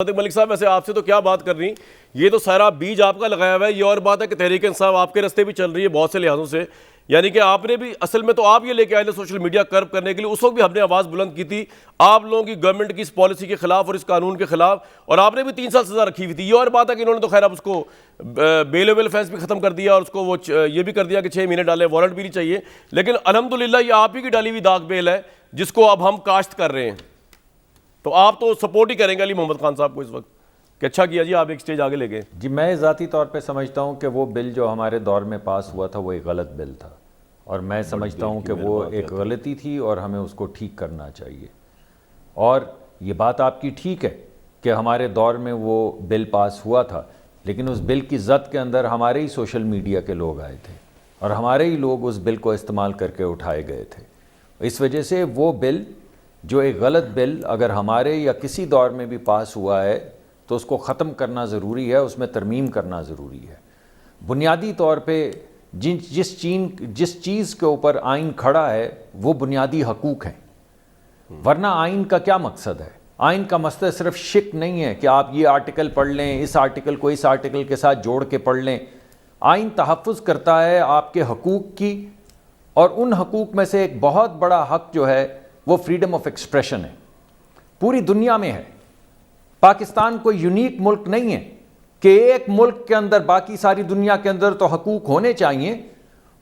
ملک صاحب ویسے آپ سے تو کیا بات کر رہی، یہ تو سارا بیج آپ کا لگایا ہوا ہے. یہ اور بات ہے کہ تحریک انصاف آپ کے راستے بھی چل رہی ہے بہت سے لحاظوں سے، یعنی کہ آپ نے بھی اصل میں تو آپ یہ لے کے آئے تھے سوشل میڈیا کرب کرنے کے لیے. اس وقت بھی ہم نے آواز بلند کی تھی آپ لوگوں کی گورنمنٹ کی اس پالیسی کے خلاف اور اس قانون کے خلاف، اور آپ نے بھی 3 سال سزا رکھی ہوئی تھی. یہ اور بات ہے کہ انہوں نے تو خیر اب اس کو بیل فینس بھی ختم کر دیا اور اس کو وہ یہ بھی کر دیا کہ 6 مہینے ڈالے، وارنٹ بھی نہیں چاہیے. لیکن الحمدللہ یہ آپ ہی کی ڈالی ہوئی داغ بیل ہے جس کو اب ہم کاشت کر رہے ہیں. تو آپ تو سپورٹ ہی کریں گے علی محمد خان صاحب کو اس وقت کہ اچھا کیا جی آپ ایک سٹیج آگے لے گئے. جی میں ذاتی طور پہ سمجھتا ہوں کہ وہ بل جو ہمارے دور میں پاس ہوا تھا وہ ایک غلط بل تھا، اور میں سمجھتا ہوں کہ وہ ایک غلطی تھی اور ہمیں اس کو ٹھیک کرنا چاہیے. اور یہ بات آپ کی ٹھیک ہے کہ ہمارے دور میں وہ بل پاس ہوا تھا، لیکن اس بل کی زد کے اندر ہمارے ہی سوشل میڈیا کے لوگ آئے تھے اور ہمارے ہی لوگ اس بل کو استعمال کر کے اٹھائے گئے تھے. اس وجہ سے وہ بل جو ایک غلط بل اگر ہمارے یا کسی دور میں بھی پاس ہوا ہے تو اس کو ختم کرنا ضروری ہے، اس میں ترمیم کرنا ضروری ہے. بنیادی طور پہ جس چیز کے اوپر آئین کھڑا ہے وہ بنیادی حقوق ہیں، ورنہ آئین کا کیا مقصد ہے؟ آئین کا مقصد صرف شک نہیں ہے کہ آپ یہ آرٹیکل پڑھ لیں، اس آرٹیکل کو اس آرٹیکل کے ساتھ جوڑ کے پڑھ لیں. آئین تحفظ کرتا ہے آپ کے حقوق کی، اور ان حقوق میں سے ایک بہت بڑا حق جو ہے وہ فریڈم آف ایکسپریشن ہے. پوری دنیا میں ہے، پاکستان کوئی یونیک ملک نہیں ہے کہ ایک ملک کے اندر باقی ساری دنیا کے اندر تو حقوق ہونے چاہیے،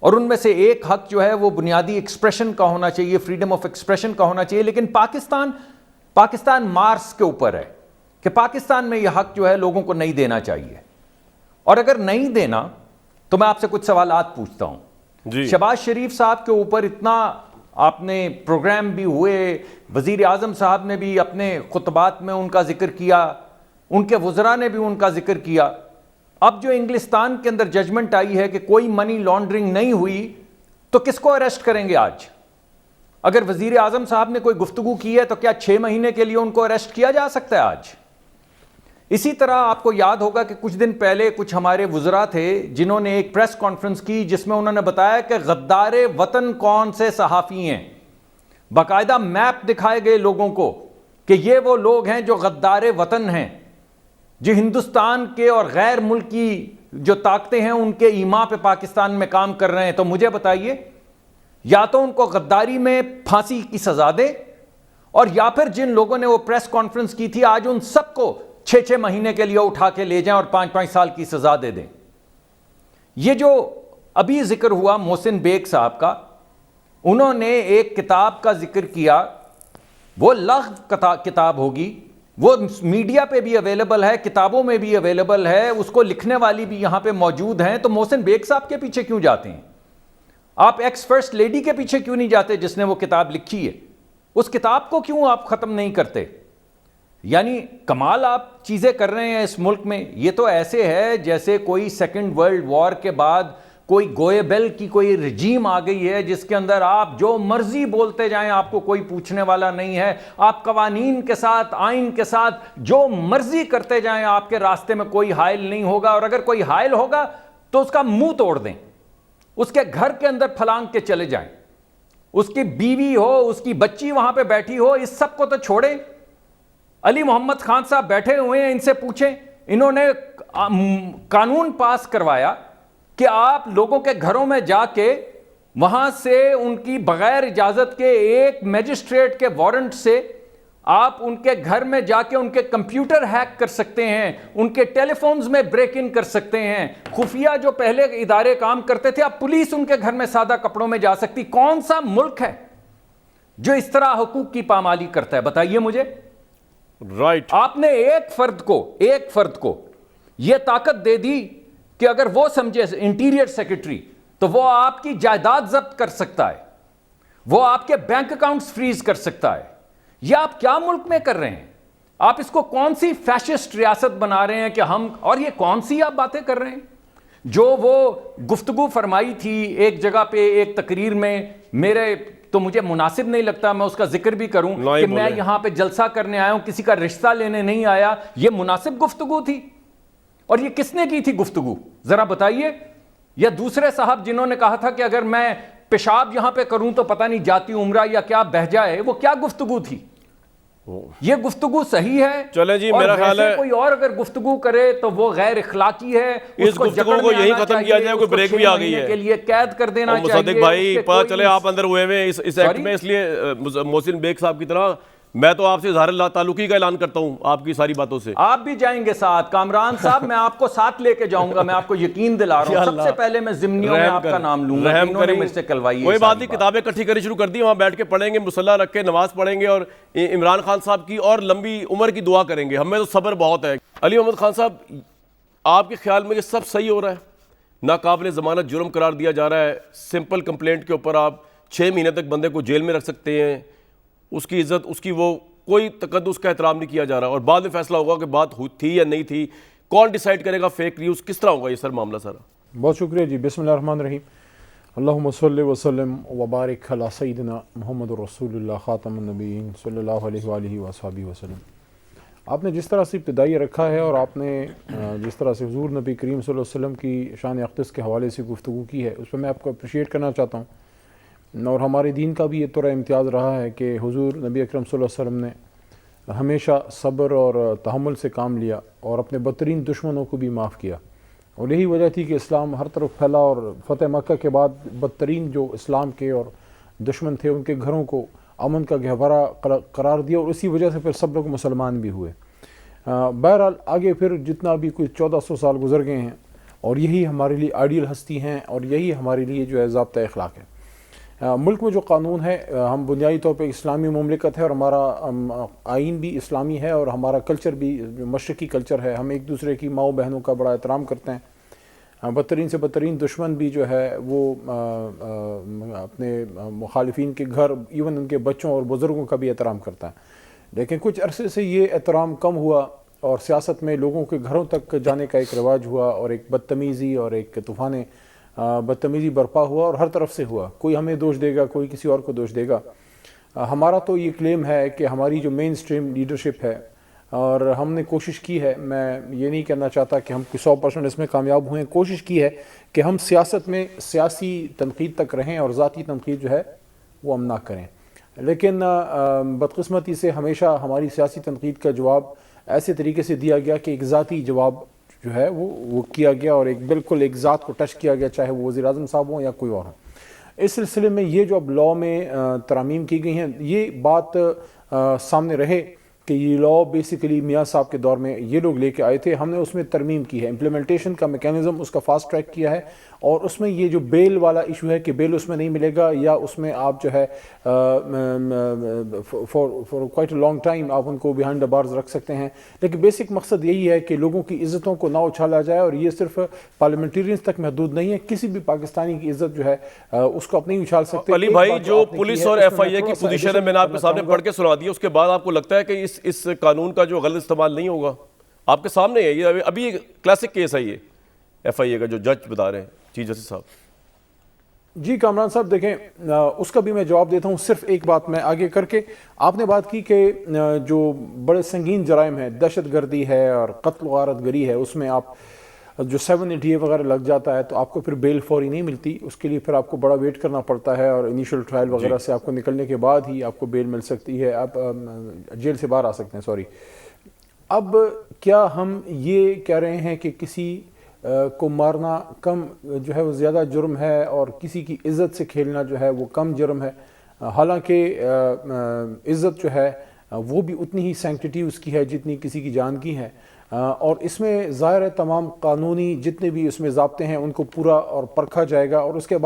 اور ان میں سے ایک حق جو ہے وہ بنیادی ایکسپریشن کا ہونا چاہیے، فریڈم آف ایکسپریشن کا ہونا چاہیے. لیکن پاکستان مارس کے اوپر ہے کہ پاکستان میں یہ حق جو ہے لوگوں کو نہیں دینا چاہیے. اور اگر نہیں دینا تو میں آپ سے کچھ سوالات پوچھتا ہوں. شہباز شریف صاحب کے اوپر اتنا آپ نے پروگرام بھی ہوئے، وزیر اعظم صاحب نے بھی اپنے خطبات میں ان کا ذکر کیا، ان کے وزراء نے بھی ان کا ذکر کیا. اب جو انگلستان کے اندر ججمنٹ آئی ہے کہ کوئی منی لانڈرنگ نہیں ہوئی، تو کس کو اریسٹ کریں گے آج؟ اگر وزیر اعظم صاحب نے کوئی گفتگو کی ہے تو کیا 6 مہینے کے لیے ان کو اریسٹ کیا جا سکتا ہے آج؟ اسی طرح آپ کو یاد ہوگا کہ کچھ دن پہلے کچھ ہمارے وزراء تھے جنہوں نے ایک پریس کانفرنس کی جس میں انہوں نے بتایا کہ غدار وطن کون سے صحافی ہیں. باقاعدہ میپ دکھائے گئے لوگوں کو کہ یہ وہ لوگ ہیں جو غدار وطن ہیں، جو ہندوستان کے اور غیر ملکی جو طاقتیں ہیں ان کے ایما پہ پاکستان میں کام کر رہے ہیں. تو مجھے بتائیے، یا تو ان کو غداری میں پھانسی کی سزا دے، اور یا پھر جن لوگوں نے وہ پریس کانفرنس کی تھی آج ان سب کو 6 مہینے کے لیے اٹھا کے لے جائیں اور 5 سال کی سزا دے دیں. یہ جو ابھی ذکر ہوا محسن بیگ صاحب کا، انہوں نے ایک کتاب کا ذکر کیا، وہ لغو کتاب ہوگی، وہ میڈیا پہ بھی اویلیبل ہے، کتابوں میں بھی اویلیبل ہے، اس کو لکھنے والی بھی یہاں پہ موجود ہیں. تو محسن بیگ صاحب کے پیچھے کیوں جاتے ہیں؟ آپ ایکس فرسٹ لیڈی کے پیچھے کیوں نہیں جاتے جس نے وہ کتاب لکھی ہے؟ اس کتاب کو کیوں آپ ختم نہیں کرتے؟ یعنی کمال آپ چیزیں کر رہے ہیں اس ملک میں. یہ تو ایسے ہے جیسے کوئی سیکنڈ ورلڈ وار کے بعد کوئی گوئبل کی کوئی رجیم آ گئی ہے جس کے اندر آپ جو مرضی بولتے جائیں، آپ کو کوئی پوچھنے والا نہیں ہے. آپ قوانین کے ساتھ، آئین کے ساتھ جو مرضی کرتے جائیں، آپ کے راستے میں کوئی حائل نہیں ہوگا. اور اگر کوئی حائل ہوگا تو اس کا منہ توڑ دیں، اس کے گھر کے اندر پھلانگ کے چلے جائیں، اس کی بیوی ہو، اس کی بچی وہاں پہ بیٹھی ہو، اس سب کو تو چھوڑیں. علی محمد خان صاحب بیٹھے ہوئے ہیں، ان سے پوچھیں، انہوں نے قانون پاس کروایا کہ آپ لوگوں کے گھروں میں جا کے وہاں سے ان کی بغیر اجازت کے ایک میجسٹریٹ کے وارنٹ سے آپ ان کے گھر میں جا کے ان کے کمپیوٹر ہیک کر سکتے ہیں، ان کے ٹیلی فونز میں بریک ان کر سکتے ہیں. خفیہ جو پہلے ادارے کام کرتے تھے اب پولیس ان کے گھر میں سادہ کپڑوں میں جا سکتی. کون سا ملک ہے جو اس طرح حقوق کی پامالی کرتا ہے؟ بتائیے مجھے. رائٹ. آپ نے ایک فرد کو یہ طاقت دے دی کہ اگر وہ سمجھے انٹیریئر سیکرٹری تو وہ آپ کی جائیداد ضبط کر سکتا ہے، وہ آپ کے بینک اکاؤنٹس فریز کر سکتا ہے. یہ آپ کیا ملک میں کر رہے ہیں؟ آپ اس کو کون سی فیشسٹ ریاست بنا رہے ہیں کہ ہم، اور یہ کون سی آپ باتیں کر رہے ہیں؟ جو وہ گفتگو فرمائی تھی ایک جگہ پہ ایک تقریر میں، میرے تو مجھے مناسب نہیں لگتا میں اس کا ذکر بھی کروں کہ میں یہاں پہ جلسہ کرنے آیا ہوں، کسی کا رشتہ لینے نہیں آیا. یہ مناسب گفتگو تھی؟ اور یہ کس نے کی تھی گفتگو؟ ذرا بتائیے. یا دوسرے صاحب جنہوں نے کہا تھا کہ اگر میں پیشاب یہاں پہ کروں تو پتہ نہیں جاتی عمرہ یا کیا بہہ جائے، وہ کیا گفتگو تھی؟ یہ گفتگو صحیح ہے؟ چلیں جی، اور میرا خیال ویسے ہے کوئی اور اگر گفتگو کرے تو وہ غیر اخلاقی ہے، اس گفتگو کو یہی ختم کیا جائے، کوئی بریک بھی آ گئی ہے کے لیے قید کر دینا چاہیے۔ مصدق بھائی پتہ چلے آپ اندر ہوئے ہوئے اس ایکٹ میں، اس لیے محسن بیگ صاحب کی طرح میں تو آپ سے اظہار اللہ تعلقی کا اعلان کرتا ہوں آپ کی ساری باتوں سے۔ آپ بھی جائیں گے ساتھ کامران صاحب، میں آپ کو ساتھ لے کے جاؤں گا، میں آپ کو یقین دلا رہا ہوں۔ سب سے پہلے میں ضمنیوں میں آپ کا نام لوں گا، انہوں نے مجھ سے کلوائی ہے۔ کوئی بات نہیں، کتابیں اکٹھی کرنی شروع کر دی، وہاں بیٹھ کے پڑھیں گے، مصلی رکھ کے نماز پڑھیں گے، اور عمران خان صاحب کی اور لمبی عمر کی دعا کریں گے، ہمیں تو صبر بہت ہے۔ علی محمد خان صاحب، آپ کے خیال میں یہ سب صحیح ہو رہا ہے؟ ناقابل ضمانت جرم قرار دیا جا رہا ہے، سمپل کمپلینٹ کے اوپر آپ 6 مہینے تک بندے کو جیل میں رکھ سکتے ہیں، اس کی عزت، اس کی وہ کوئی تقدس کا احترام نہیں کیا جا رہا، اور بعد میں فیصلہ ہوگا کہ بات تھی یا نہیں تھی، کون ڈیسائیڈ کرے گا فیک نیوز، کس طرح ہوگا یہ سر معاملہ سارا؟ بہت شکریہ جی، بسم اللہ الرحمن الرحیم، اللہم صلی وسلم وبارک علی سیدنا محمد رسول اللہ خاتم النبیین صلی اللہ علیہ وآلہ وصحبہ وسلم۔ آپ نے جس طرح سے ابتدائی رکھا ہے، اور آپ نے جس طرح سے حضور نبی کریم صلی اللہ علیہ وسلم کی شان اقدس کے حوالے سے گفتگو کی ہے، اس پہ میں آپ کو اپریشیٹ کرنا چاہتا ہوں، اور ہمارے دین کا بھی یہ طرح امتیاز رہا ہے کہ حضور نبی اکرم صلی اللہ علیہ وسلم نے ہمیشہ صبر اور تحمل سے کام لیا، اور اپنے بدترین دشمنوں کو بھی معاف کیا، اور یہی وجہ تھی کہ اسلام ہر طرف پھیلا، اور فتح مکہ کے بعد بدترین جو اسلام کے اور دشمن تھے ان کے گھروں کو امن کا گہوارہ قرار دیا، اور اسی وجہ سے پھر سب لوگ مسلمان بھی ہوئے۔ بہرحال آگے پھر جتنا بھی کچھ 1400 سال گزر گئے ہیں، اور یہی ہمارے لیے آئیڈیل ہستی ہیں، اور یہی ہمارے لیے جو ہے ضابطۂ اخلاق ہے۔ ملک میں جو قانون ہے، ہم بنیادی طور پہ اسلامی مملکت ہے، اور ہمارا آئین بھی اسلامی ہے، اور ہمارا کلچر بھی مشرقی کلچر ہے، ہم ایک دوسرے کی ماؤں بہنوں کا بڑا احترام کرتے ہیں۔ بدترین سے بدترین دشمن بھی جو ہے وہ اپنے مخالفین کے گھر، ایون ان کے بچوں اور بزرگوں کا بھی احترام کرتا ہے، لیکن کچھ عرصے سے یہ احترام کم ہوا، اور سیاست میں لوگوں کے گھروں تک جانے کا ایک رواج ہوا، اور ایک بدتمیزی اور ایک طوفان بدتمیزی برپا ہوا، اور ہر طرف سے ہوا۔ کوئی ہمیں دوش دے گا، کوئی کسی اور کو دوش دے گا۔ ہمارا تو یہ کلیم ہے کہ ہماری جو مین سٹریم لیڈرشپ ہے، اور ہم نے کوشش کی ہے، میں یہ نہیں کہنا چاہتا کہ ہم 100% اس میں کامیاب ہوئے، کوشش کی ہے کہ ہم سیاست میں سیاسی تنقید تک رہیں، اور ذاتی تنقید جو ہے وہ ہم نہ کریں، لیکن بدقسمتی سے ہمیشہ ہماری سیاسی تنقید کا جواب ایسے طریقے سے دیا گیا کہ ایک ذاتی جواب جو ہے وہ کیا گیا، اور ایک بالکل ایک ذات کو ٹچ کیا گیا، چاہے وہ وزیر اعظم صاحب ہوں یا کوئی اور ہوں۔ اس سلسلے میں یہ جو اب لاء میں ترامیم کی گئی ہیں، یہ بات سامنے رہے کہ یہ لاء بیسیکلی میاں صاحب کے دور میں یہ لوگ لے کے آئے تھے، ہم نے اس میں ترمیم کی ہے، امپلیمنٹیشن کا میکینزم اس کا فاسٹ ٹریک کیا ہے، اور اس میں یہ جو بیل والا ایشو ہے کہ بیل اس میں نہیں ملے گا، یا اس میں آپ جو ہے for quite a long time آپ ان کو بیہائنڈ دا بارز رکھ سکتے ہیں، لیکن بیسک مقصد یہی ہے کہ لوگوں کی عزتوں کو نہ اچھالا جائے، اور یہ صرف پارلیمنٹیرینز تک محدود نہیں ہے، کسی بھی پاکستانی کی عزت جو ہے اس کو آپ نہیں اچھال سکتے۔ علی بھائی، جو پولیس اور ایف آئی اے کی پوزیشن ہے میں نے آپ کے سامنے پڑھ کے سنا دی، اس کے بعد آپ کو لگتا ہے کہ اس قانون کا جو غلط استعمال نہیں ہوگا؟ آپ کے سامنے ہے یہ، ابھی کلاسک کیس ہے یہ ایف آئی اے کا جو جج بتا رہے ہیں، چیف جسٹس صاحب۔ جی کامران صاحب، دیکھیں اس کا بھی میں جواب دیتا ہوں، صرف ایک بات میں آگے کر کے۔ آپ نے بات کی کہ جو بڑے سنگین جرائم ہیں، دہشت گردی ہے اور قتل و غارت گری ہے، اس میں آپ جو 780 وغیرہ لگ جاتا ہے تو آپ کو پھر بیل فوری نہیں ملتی، اس کے لیے پھر آپ کو بڑا ویٹ کرنا پڑتا ہے، اور انیشل ٹرائل وغیرہ سے آپ کو نکلنے کے بعد ہی آپ کو بیل مل سکتی ہے، آپ جیل سے باہر آ سکتے ہیں، سوری۔ اب کیا ہم یہ کہہ رہے ہیں کہ کسی کو مارنا کم جو ہے وہ زیادہ جرم ہے، اور کسی کی عزت سے کھیلنا جو ہے وہ کم جرم ہے؟ حالانکہ عزت جو ہے وہ بھی اتنی ہی سینکٹیٹی اس کی ہے جتنی کسی کی جان کی ہے، اور اس میں ظاہر ہے تمام قانونی جتنے بھی اس میں ضابطے ہیں ان کو پورا اور پرکھا جائے گا، اور اس کے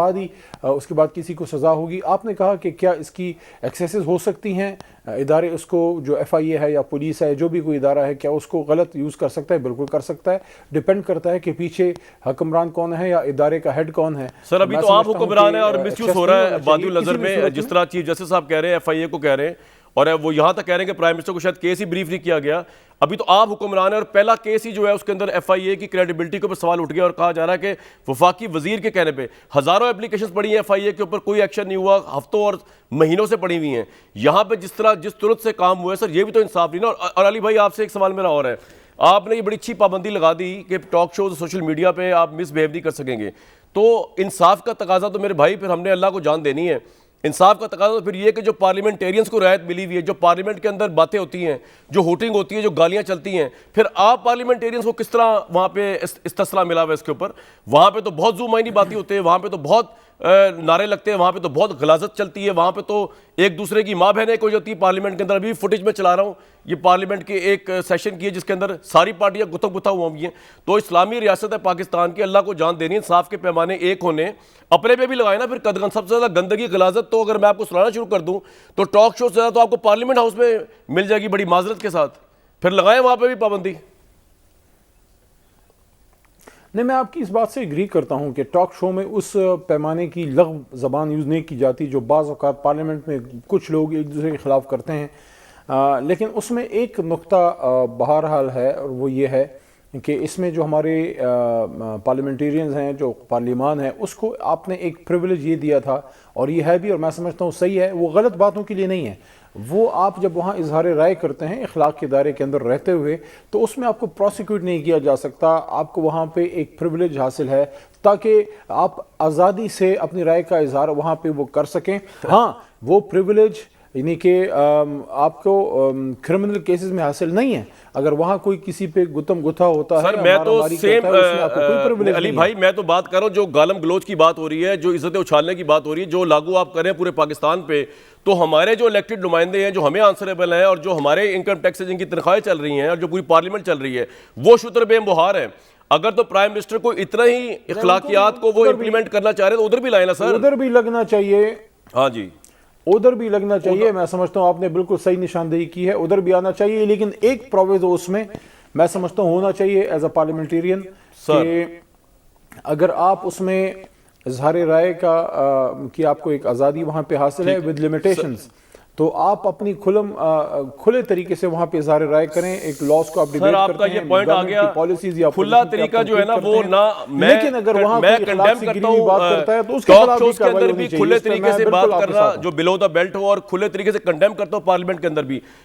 بعد کسی کو سزا ہوگی۔ آپ نے کہا کہ کیا اس کی ایکسیسز ہو سکتی ہیں، ادارے اس کو جو ایف آئی اے ہے یا پولیس ہے، جو بھی کوئی ادارہ ہے، کیا اس کو غلط یوز کر سکتا ہے؟ بالکل کر سکتا ہے، ڈیپینڈ کرتا ہے کہ پیچھے حکمران کون ہے یا ادارے کا ہیڈ کون ہے۔ سر ابھی تو آپ حکمران ہیں اور مس یوز ہو رہا ہے بادی النظر میں، جس طرح چیف جسٹس صاحب کہہ رہے ہیں، ایف آئی اے کو کہہ رہے ہیں، اور وہ یہاں تک کہہ رہے ہیں کہ پرائم منسٹر کو شاید کیس ہی بریف نہیں کیا گیا۔ ابھی تو آپ حکمران ہیں، اور پہلا کیس ہی جو ہے اس کے اندر ایف آئی اے کی کریڈیبلٹی کے اوپر سوال اٹھ گیا، اور کہا جا رہا ہے کہ وفاقی وزیر کے کہنے پہ ہزاروں اپلیکیشنز پڑی ہیں ایف آئی اے کے اوپر، کوئی ایکشن نہیں ہوا، ہفتوں اور مہینوں سے پڑی ہوئی ہیں۔ یہاں پہ جس طرح سے کام ہوا ہے سر، یہ بھی تو انصاف نہیں نا۔ اور علی بھائی، آپ سے ایک سوال میرا اور ہے، آپ نے یہ بڑی اچھی پابندی لگا دی کہ ٹاک شوز سوشل میڈیا پہ آپ مس بہیو نہیں کر سکیں گے، تو انصاف کا تقاضا تو میرے بھائی پھر ہم نے اللہ کو جان دینی ہے۔ انصاف کا تقاضا تو پھر یہ کہ جو پارلیمنٹیرینز کو رعایت ملی ہوئی ہے، جو پارلیمنٹ کے اندر باتیں ہوتی ہیں، جو ہوٹنگ ہوتی ہے، جو گالیاں چلتی ہیں، پھر آپ پارلیمنٹیرینز کو کس طرح وہاں پہ استصلاح ملا ہوا ہے اس کے اوپر؟ وہاں پہ تو بہت ذو معنی باتیں ہوتے ہیں، وہاں پہ تو بہت نعرے لگتے ہیں، وہاں پہ تو بہت غلاظت چلتی ہے، وہاں پہ تو ایک دوسرے کی ماں بہنیں کوئی ہوتی ہے پارلیمنٹ کے اندر. ابھی فوٹیج میں چلا رہا ہوں، یہ پارلیمنٹ کے ایک سیشن کی ہے جس کے اندر ساری پارٹیاں گتھم گتھا ہوا ہوئی ہیں. تو اسلامی ریاست ہے پاکستان کی، اللہ کو جان دینی ہے، انصاف کے پیمانے ایک ہونے، اپنے پہ بھی لگائے نا. پھر سب سے زیادہ گندگی غلاظت تو اگر میں آپ کو سنانا شروع کر دوں تو ٹاک شو سے زیادہ تو آپ کو پارلیمنٹ ہاؤس میں مل جائے گی بڑی معذرت کے ساتھ. پھر لگائیں وہاں پہ بھی پابندی. نہیں، میں آپ کی اس بات سے اگری کرتا ہوں کہ ٹاک شو میں اس پیمانے کی لغو زبان یوز نہیں کی جاتی جو بعض اوقات پارلیمنٹ میں کچھ لوگ ایک دوسرے کے خلاف کرتے ہیں. لیکن اس میں ایک نقطہ بہرحال ہے، اور وہ یہ ہے کہ اس میں جو ہمارے پارلیمنٹیرینز ہیں، جو پارلیمان ہے، اس کو آپ نے ایک پریویلیج یہ دیا تھا، اور یہ ہے بھی، اور میں سمجھتا ہوں صحیح ہے. وہ غلط باتوں کے لیے نہیں ہے. وہ آپ جب وہاں اظہار رائے کرتے ہیں اخلاق کے دائرے کے اندر رہتے ہوئے، تو اس میں آپ کو پروسیکیوٹ نہیں کیا جا سکتا. آپ کو وہاں پہ ایک پریویلیج حاصل ہے تاکہ آپ آزادی سے اپنی رائے کا اظہار وہاں پہ وہ کر سکیں. ہاں، وہ پریویلیج یعنی کہ آپ کو کرمنل کیسز میں حاصل نہیں ہے. اگر وہاں کوئی کسی پہ گتم گتھا ہوتا ہے، سر میں تو مارا ماری کرتا ہے، اس میں آپ کو کوئی privilege علی نہیں ہے. بھائی میں تو بات کر رہا ہوں جو گالم گلوچ کی بات ہو رہی ہے، جو عزتیں اچھالنے کی بات ہو رہی ہے، جو لاگو آپ کریں پورے پاکستان پہ، تو ہمارے جو الیکٹڈ نمائندے ہیں، جو ہمیں آنسریبل ہیں، اور جو ہمارے انکم ٹیکس سے جن کی تنخواہیں چل رہی ہیں، اور جو پوری پارلیمنٹ چل رہی ہے، وہ شتر بے بہار ہیں. اگر تو پرائم منسٹر کو اتنا ہی اخلاقیات کو وہ امپلیمنٹ کرنا چاہ رہے ہیں تو ادھر بھی لائیں نا سر. ادھر بھی لگنا چاہیے. ہاں جی، ادھر بھی لگنا چاہیے. میں سمجھتا ہوں آپ نے بالکل صحیح نشاندہی کی ہے، ادھر بھی آنا چاہیے. لیکن ایک پروویزو اس میں میں سمجھتا ہوں ہونا چاہیے ایز اے پارلیمنٹیرین، کہ اگر آپ اس میں اظہار رائے کی آپ کو ایک آزادی وہاں پہ حاصل ہے ود لمیٹیشنز، تو آپ اپنی کھلے طریقے سے وہاں پہ اظہار رائے کریں. ایک لاس کو آپ ڈیبیٹ سر آپ کا کرتے یہ ہیں، پوائنٹ آ گیا، پالیسیز یا کھلا طریقہ جو ہے نا وہ نہ لیکن اگر وہاں میں کوئی اخلاق کنڈیم سے کرتا گری ہوئی بات کرتا ہے تو اس کے ٹاک خلاف بھی شوز کے کارروائی اندر ہونی بھی چاہیے. کھلے اس پہ طریقے میں سے بالکل بات آپ کے کرنا ساتھ ہوں. جو بلو دا بیلٹ ہو، اور کھلے طریقے سے کنڈیم کرتا ہوں پارلیمنٹ کے اندر بھی.